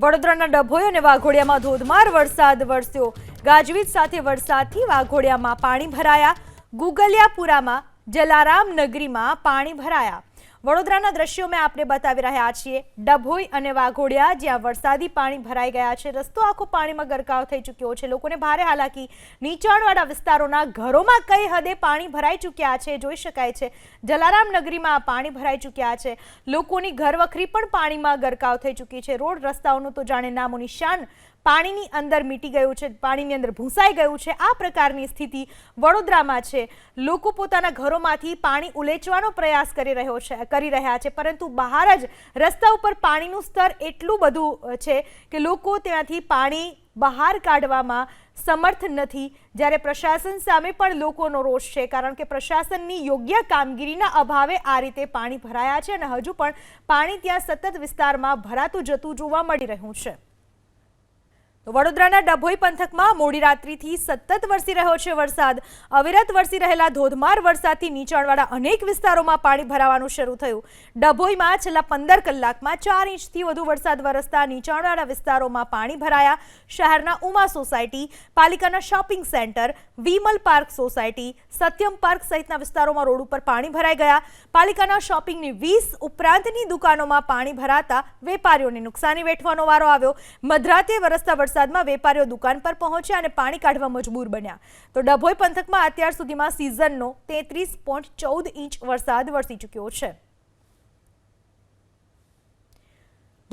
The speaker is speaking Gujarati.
વડોદરાના ડભોઈ અને વાઘોડિયામાં ધોધમાર વરસાદ વરસ્યો। ગાજવીજ સાથે વરસાદથી વાઘોડિયામાં પાણી ભરાયા। ગુગલિયાપુરામાં જલારામ નગરીમાં પાણી ભરાયા। વડોદરાના દ્રશ્યો મેં આપને બતાવી રહ્યા છીએ। ડભોઈ અને વાઘોડિયા જ્યાં વરસાદી પાણી ભરાઈ ગયા છે, રસ્તો આખો પાણીમાં ગરકાવ થઈ ચૂક્યો છે। લોકોને ભારે હાલાકી। નીચાણવાળા વિસ્તારોના ઘરોમાં કઈ હદે પાણી ભરાઈ ચૂક્યા છે જોઈ શકાય છે। જલારામ નગરીમાં પાણી ભરાઈ ચૂક્યા છે। લોકોની ઘરવખરી પણ પાણીમાં ગરકાવ થઈ ચૂકી છે। રોડ રસ્તાઓનું તો જાણે નામો નિશાન પાણીની અંદર મીટી ગયું છે, પાણીની અંદર ભૂંસાઈ ગયું છે। આ પ્રકારની સ્થિતિ વડોદરામાં છે। લોકો પોતાના ઘરોમાંથી પાણી ઉલેચવાનો પ્રયાસ કરી રહ્યા છે, પરંતુ બહાર જ રસ્તા ઉપર પાણીનું સ્તર એટલું બધું છે કે લોકો ત્યાંથી પાણી બહાર કાઢવામાં સમર્થ નથી। જ્યારે પ્રશાસન સામે પણ લોકોનો રોષ છે, કારણ કે પ્રશાસનની યોગ્ય કામગીરીના અભાવે આ રીતે પાણી ભરાયા છે અને હજુ પણ પાણી ત્યાં સતત વિસ્તારમાં ભરાતું જતું જોવા મળી રહ્યું છે। તો વડોદરાના ડભોઈ પંથકમાં મોડી રાત્રિથી સતત વરસી રહ્યો છે વરસાદ। અવિરત વરસી રહેલા ધોધમાર વરસાદથી નીચાણવાળા અનેક વિસ્તારોમાં પાણી ભરાવાનું શરૂ થયું। ડભોઈમાં છેલ્લા 15 કલાકમાં 4 ઇંચથી વધુ વરસાદ વરસતા નીચાણવાળા વિસ્તારોમાં પાણી ભરાયા। શહેરના ઉમા સોસાયટી, પાલિકાના shopping centre, Vimal park society, Satyam park સહિતના વિસ્તારોમાં રોડ ઉપર પાણી ભરાઈ ગયા। પાલિકાના શોપિંગની 20 ઉપરાંતની દુકાનોમાં પાણી ભરાતા વેપારીઓને નુકસાની વેઠવાનો વારો આવ્યો। મધરાતે વરસતા વરસાદમાં વેપારીઓ દુકાન પર પહોંચ્યા અને પાણી કાઢવા મજબૂર બન્યા। તો ડભોઈ પંથકમાં અત્યાર સુધીમાં સિઝનનો 33.14 ઇંચ વરસાદ વરસી ચૂક્યો છે।